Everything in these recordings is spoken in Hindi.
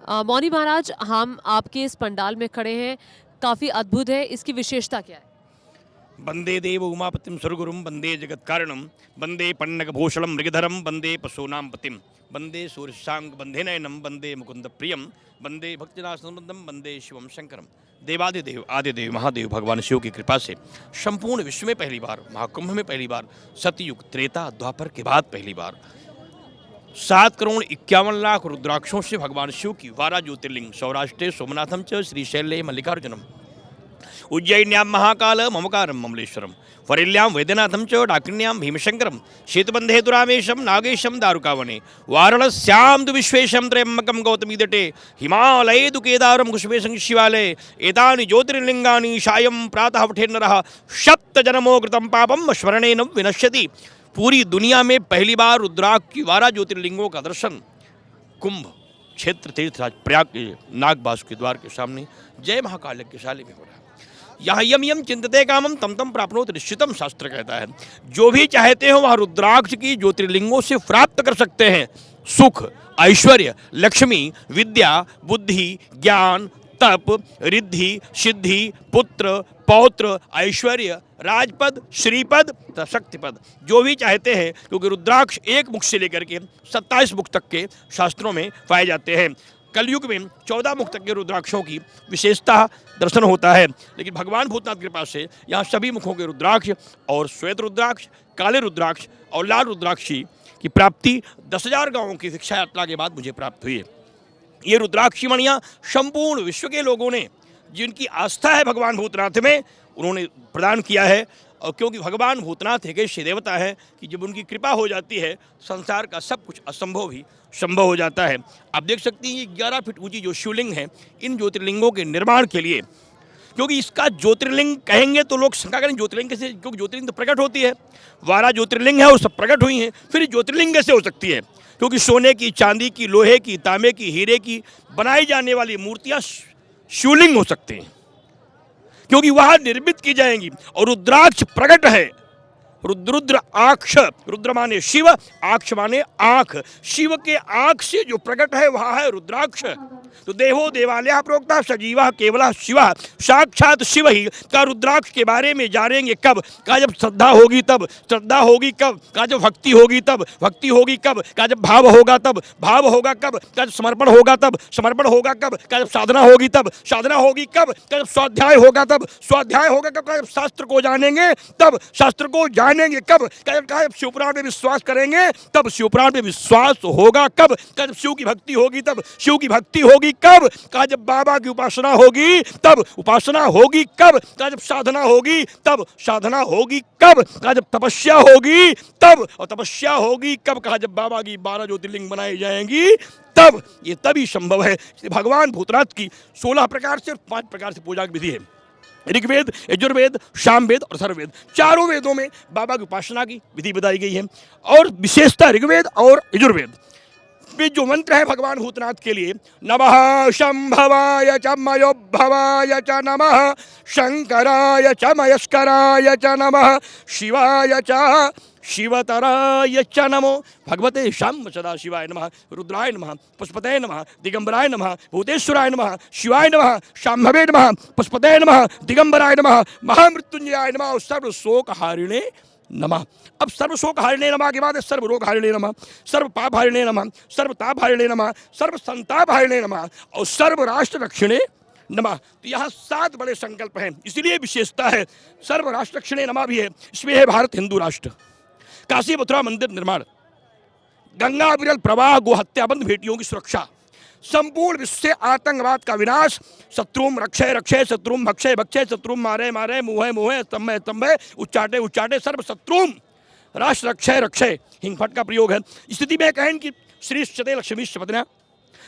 मौनी महाराज, हम आपके इस पंडाल में खड़े हैं, काफ़ी अद्भुत है, इसकी विशेषता क्या है? वंदे देव उमापतिम सुरगुरुम वंदे जगत्कारणम वंदे पन्नगभूषणम मृगधरम वंदे पशूनां पतिम वंदे सूर्यशांग वंदे नयनम वंदे मुकुंद प्रियम वंदे भक्तिनाशनंदम वंदे शिवम शंकरम। देवादिदेव आदिदेव महादेव भगवान शिव की कृपा से संपूर्ण विश्व में पहली बार, महाकुंभ में पहली बार, सतयुग त्रेता द्वापर के बाद पहली बार 7,51,00,000 रुद्राक्षों से भगवान शिव की 12 ज्योतिर्लिंग सौराष्ट्रे सोमनाथम च श्रीशैले मल्लिकार्जुनम उज्जयिन्यां महाकाल ममकारं ममलेश्वरम वरिल्यां वैद्यनाथं च डाकिन्यां भीमशंकरम शीतबंधे दुरामेशम नागेशम दारुकावने वाराणस्यां तु विश्वेशं त्र्यंबकं गौतमीतटे हिमालये तु केदारं कुसुमेशं शिवालये एतानि ज्योतिर्लिंगानि सायं प्रातः पठेन्नरः सप्तजन्मो कृतं पापं स्मरणेन विनश्यति। पूरी दुनिया में पहली बार रुद्राक्ष की 12 ज्योतिर्लिंगों का दर्शन कुंभ क्षेत्र तीर्थराज प्रयाग के नागबासु के द्वार के सामने जय महाकाल यज्ञशाला में हो रहा है। यहाँ यम यम चिंतते कामम तम तम प्राप्नोति निश्चितम शास्त्र कहता है। जो भी चाहते हो वह रुद्राक्ष की ज्योतिर्लिंगों से प्राप्त कर सकते हैं। सुख, ऐश्वर्य, लक्ष्मी, विद्या, बुद्धि, ज्ञान, तप, रिद्धि, सिद्धि, पुत्र, पौत्र, ऐश्वर्य, राजपद, श्रीपद तथा शक्तिपद, जो भी चाहते हैं, क्योंकि रुद्राक्ष एक मुख से लेकर के 27 मुख तक के शास्त्रों में पाए जाते हैं। कलयुग में 14 मुख तक के रुद्राक्षों की विशेषता दर्शन होता है, लेकिन भगवान भूतनाथ की कृपा से यहाँ सभी मुखों के रुद्राक्ष और श्वेत रुद्राक्ष, काले रुद्राक्ष और लाल रुद्राक्ष की प्राप्ति 10,000 गांवों की शिक्षा यात्रा के बाद मुझे प्राप्त हुई है। ये रुद्राक्षी मणियाँ संपूर्ण विश्व के लोगों ने, जिनकी आस्था है भगवान भूतनाथ में, उन्होंने प्रदान किया है। और क्योंकि भगवान भूतनाथ एक ऐसे देवता है कि जब उनकी कृपा हो जाती है, संसार का सब कुछ असंभव भी संभव हो जाता है। आप देख सकती हैं ये 11 फीट ऊंची जो शिवलिंग है, इन ज्योतिर्लिंगों के निर्माण के लिए, क्योंकि इसका ज्योतिर्लिंग कहेंगे तो लोग शंका करें ज्योतिर्लिंग कैसे, क्योंकि ज्योतिर्लिंग तो प्रकट होती है, 12 ज्योतिर्लिंग है वो सब प्रकट हुई हैं, फिर ज्योतिर्लिंग कैसे हो सकती है? क्योंकि सोने की, चांदी की, लोहे की, तांबे की, हीरे की बनाई जाने वाली मूर्तियाँ शिवलिंग हो सकते हैं, क्योंकि वहां निर्मित की जाएंगी। और रुद्राक्ष प्रकट है। रुद्र आक्ष, रुद्र माने शिव, आक्ष माने आंख, शिव के आंख से जो प्रकट है वह है रुद्राक्ष। तो देवो देवालय प्रोक्ता सजीवा केवला शिवा, साक्षात शिव ही का रुद्राक्ष के बारे में जानेंगे कब? का जब श्रद्धा होगी तब, श्रद्धा होगी कब? का जब भक्ति होगी तब, भक्ति होगी कब? का जब भाव होगा तब, भाव होगा कब? का जब समर्पण होगा तब, समर्पण होगा कब? का जब साधना होगी तब, साधना होगी कब? का जब स्वाध्याय होगा तब, स्वाध्याय होगा कब? का जब शास्त्र को जानेंगे तब, शास्त्र को जानेंगे कब? का जब शिवपुराण में विश्वास करेंगे तब, शिवपुराण में विश्वास होगा कब? का जब शिव की भक्ति होगी तब, शिव की भक्ति होगी कब? का जब बाबा की उपासना होगी तब, उपासना होगी कब? का जब साधना होगी तब, साधना होगी कब? का जब तपस्या होगी तब, और तपस्या होगी कब? का जब बाबा की 12 ज्योतिर्लिंग बनाई जाएंगी तब। ये तभी संभव है। भगवान भूतनाथ की 16 प्रकार से और 5 प्रकार से पूजा की विधि है। ऋग्वेद, यजुर्वेद, सामवेद और अथर्ववेद, चारों वेदों में बाबा की उपासना की विधि बताई गई है। और विशेषता ऋग्वेद और यजुर्वेद में जो मंत्र है भगवान भूतनाथ के लिए, नमः शंभवाय च मयोभवाय च नमः शंकराय च मयस्कराय च नमः शिवाय च शिवतराय च नमो भगवते शाम सदा शिवाय नमः रुद्राय नमः पशुपतये नमः दिगंबराय नमः भूतेश्वराय नमः शिवाय नमः शाम्भवे नमः पशुपतये नमः दिगंबराय नमः महामृत्युंजयाय नमः और सर्व शोक हारिणे नमः। अब सर्व शोक हारिणे नमः के बाद सर्व रोग हारिणे नमः, सर्व पाप हारिणे नमः, सर्व ताप हारिणे नमः, सर्व संताप हारिणे नमः और सर्व राष्ट्र रक्षणे नमः। तो यहाँ 7 बड़े संकल्प हैं, इसलिए विशेषता है। सर्व राष्ट्र रक्षणे नमः भी है, इसमें है भारत हिंदू राष्ट्र, काशी मथुरा मंदिर निर्माण, गंगा विरल प्रवाह, गो हत्या बंद बेटियों की सुरक्षा, संपूर्ण विश्व से आतंकवाद का विनाश, शत्रुम रक्षय रक्षय शत्रुम भक्षय भक्षय शत्रुम मारे मारे मुहे मुहे स्तंभे स्तंभे उच्चाटे उच्चाटे सर्व शत्रुम राष्ट्र रक्षय रक्षय। हिंगफट का प्रयोग है। स्थिति में कहें कि श्री चते लक्ष्मी शपथना,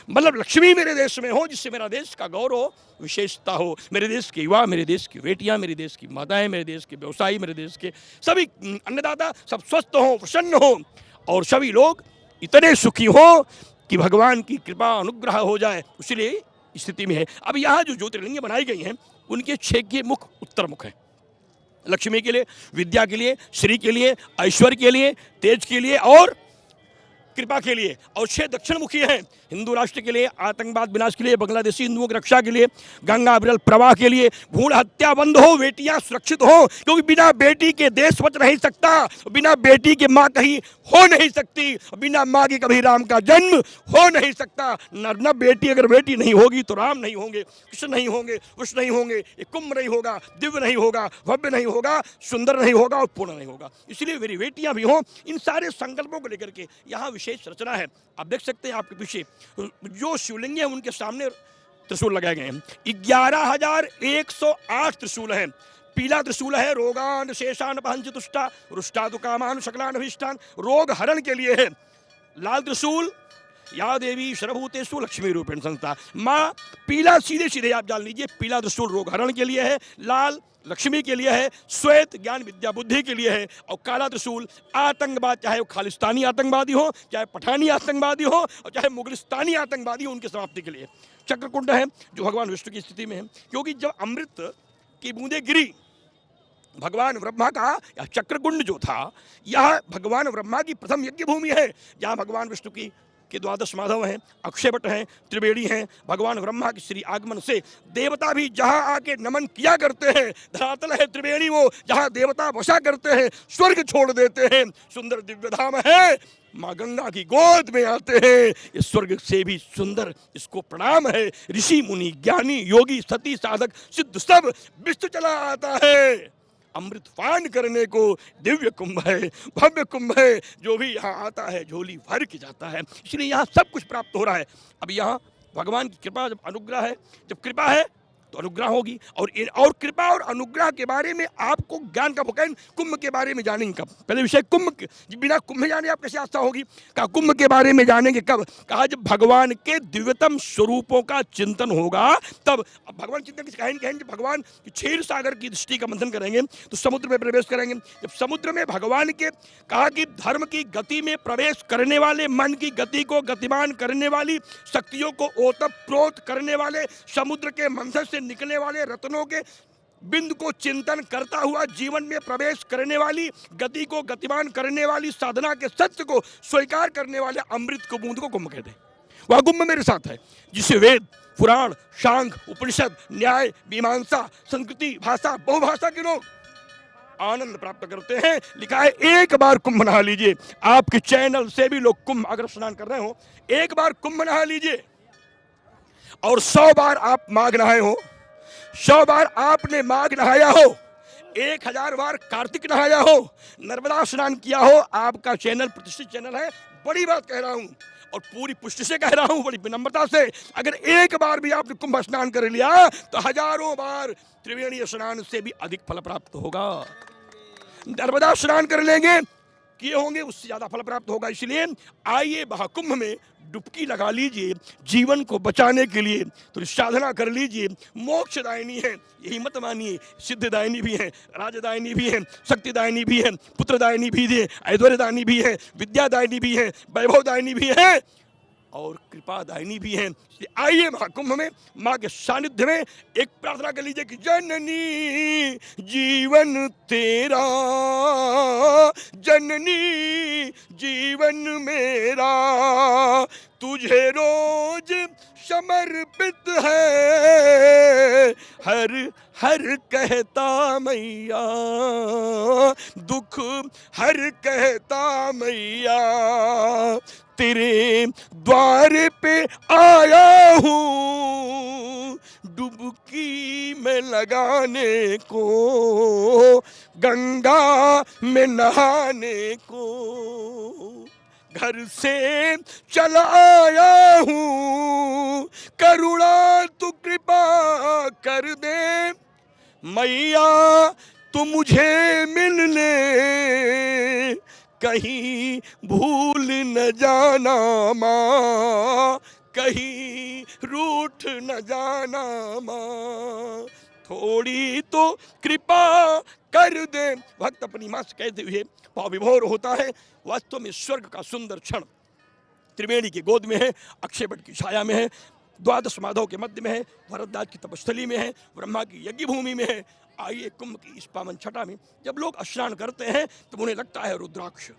मतलब लक्ष्मी मेरे देश में हो, जिससे मेरा देश का गौरव विशेषता हो। मेरे देश के युवा, मेरे देश की बेटियां, मेरे देश की माताएं, मेरे देश के व्यवसायी, मेरे देश के सभी अन्नदाता सब स्वस्थ हों, प्रसन्न हों और सभी लोग इतने सुखी हों कि भगवान की कृपा अनुग्रह हो जाए, इसलिए स्थिति में है। अब यहाँ जो ज्योतिर्लिंग बनाई गई हैं उनके 6 के मुख उत्तर मुख हैं। लक्ष्मी के लिए, विद्या के लिए, श्री के लिए, ऐश्वर्य के लिए, तेज के लिए और कृपा के लिए। और 6 दक्षिण मुखी हैं, हिंदू राष्ट्र के लिए, आतंकवाद विनाश के लिए, बांग्लादेशी हिंदुओं की रक्षा के लिए, गंगा विरल प्रवाह के लिए, भ्रूण हत्या बंद हो, बेटियां सुरक्षित हो, क्योंकि बिना बेटी के देश बच नहीं सकता, बिना बेटी के माँ कहीं हो नहीं सकती, बिना माँ के कभी राम का जन्म हो नहीं सकता। न बेटी, अगर बेटी नहीं होगी तो राम नहीं होंगे, कृष्ण नहीं होंगे, कृष्ण नहीं होंगे, ये कुंभ नहीं होगा, दिव्य नहीं होगा, भव्य नहीं होगा, सुंदर नहीं होगा और पूर्ण नहीं होगा। इसलिए मेरी बेटियां भी हों, इन सारे संकल्पों को लेकर के यहाँ विशेष रचना है। आप देख सकते हैं आपके पीछे जो शिवलिंग है उनके सामने त्रिशूल लगाए गए हैं। 11,108 त्रिशूल हैं। पीला त्रिशूल है रोगान शेषान पहंच तुष्टा रुष्टादु कामान शकलान अभिष्टान, रोग हरण के लिए है। लाल त्रिशूल या देवी सर्वभूतेषु लक्ष्मी रूपेण संस्था, माँ पीला सीधे सीधे आप जान लीजिए, पीला त्रिशूल रोग हरण के लिए है, लाल लक्ष्मी के लिए है, श्वेत ज्ञान विद्या बुद्धि के लिए है, और काला त्रिशूल आतंकवाद, चाहे वो खालिस्तानी आतंकवादी हो, चाहे पठानी आतंकवादी हो, और चाहे मुगलिस्तानी आतंकवादी हो, उनकी समाप्ति के लिए। चक्रकुंड है जो भगवान विष्णु की स्थिति में है, क्योंकि जब अमृत की बूंदे गिरी भगवान ब्रह्मा का, यह चक्रकुंड जो था यह भगवान ब्रह्मा की प्रथम यज्ञ भूमि है, जहाँ भगवान विष्णु की के द्वादश माधव हैं, अक्षयवट हैं, त्रिवेणी हैं। भगवान ब्रह्मा के श्री आगमन से देवता भी जहाँ आके नमन किया करते हैं, धरातल है त्रिवेणी वो जहाँ देवता बसा करते हैं, स्वर्ग छोड़ देते हैं, सुंदर दिव्य धाम है, माँ गंगा की गोद में आते हैं, इस स्वर्ग से भी सुंदर इसको प्रणाम है। ऋषि मुनि ज्ञानी योगी सती साधक सिद्ध सब विष्णु चला आता है। अमृत पान करने को दिव्य कुंभ है, भव्य कुंभ है, जो भी यहाँ आता है झोली भर के जाता है। इसलिए यहाँ सब कुछ प्राप्त हो रहा है। अब यहाँ भगवान की कृपा, जब अनुग्रह है, जब कृपा है तो अनुग्रह होगी, और कृपा और अनुग्रह के बारे में आपको ज्ञान कब होगा? कुंभ के बारे में जानेंगे कब? पहले विषय कुंभ, बिना कुंभ जाने आप कैसे आस्था होगी? कहा कुंभ के बारे में जानेंगे कब? कहा जब भगवान के दिव्यतम स्वरूपों का चिंतन होगा तब। अब भगवान चिंतन किस कहेंगे? जब भगवान क्षीर सागर की दृष्टि का मंथन करेंगे तो समुद्र में प्रवेश करेंगे। जब समुद्र में भगवान के कहा कि धर्म की गति में प्रवेश करने वाले, मन की गति को गतिमान करने वाली, शक्तियों को ओतप्रोत करने वाले, समुद्र के मंथन से निकलने वाले रत्नों के बिंदु को चिंतन करता हुआ जीवन में प्रवेश करने वाली, गति को गतिमान करने वाली, साधना के सत्य को स्वीकार करने वाले अमृत को बूंद को कुंभ कहते हैं। वह कुंभ मेरे साथ है, जिसे वेद, पुराण, शांग, उपनिषद, न्याय, मीमांसा, संस्कृति, भाषा, बहुभाषा के लोग आनंद प्राप्त करते हैं। लिखा है एक बार कुंभ नहा लीजिए। आपके चैनल से भी लोग कुंभ अगर स्नान कर रहे हो, एक बार कुंभ नहा लीजिए, और 100 बार आप माघ नहाए हो, 100 बार आपने माघ नहाया हो, 1000 बार कार्तिक नहाया हो, नर्मदा स्नान किया हो, आपका चैनल प्रतिष्ठित चैनल है। बड़ी बात कह रहा हूं और पूरी पुष्टि से कह रहा हूं, बड़ी विनम्रता से। अगर एक बार भी आपने कुंभ स्नान कर लिया तो हजारों बार त्रिवेणी स्नान से भी अधिक फल प्राप्त होगा। नर्मदा स्नान कर लेंगे, किए होंगे, उससे ज्यादा फल प्राप्त होगा। इसलिए आइए महाकुंभ में डुबकी लगा लीजिए, जीवन को बचाने के लिए तो साधना कर लीजिए। मोक्षदायिनी है, यही मत मानिए, सिद्धदायिनी भी है, राजदायिनी भी है, शक्तिदायिनी भी है, पुत्रदायिनी भी है, ऐश्वर्यदायिनी भी है, विद्यादायिनी भी है, वैभवदायिनी भी है, और कृपादायिनी भी है। आइए महाकुंभ में माँ के सानिध्य में एक प्रार्थना कर लीजिए कि जननी जीवन तेरा, जननी जीवन मेरा, तुझे रोज समर्पित है, हर हर कहता मैया, दुख हर कहता मैया, तेरे द्वार पे आया हूँ डुबकी में लगाने को, गंगा में नहाने को, घर से चला आया हूँ, करुणा तू कृपा कर दे मैया, तू मुझे मिलने कहीं भूल न जाना माँ, कहीं रूठ न जाना माँ, थोड़ी तो कृपा कर दे। भक्त अपनी माँ से कहते हुए भाव विभोर होता है। वास्तव में स्वर्ग का सुंदर क्षण त्रिवेणी की गोद में है, अक्षयवट की छाया में है, द्वादश माधव के मध्य में है, भरतदास की तपस्थली में है, ब्रह्मा की यज्ञ भूमि में है। आइए कुंभ की इस पावन छटा में जब लोग स्नान करते हैं तो उन्हें लगता है रुद्राक्ष।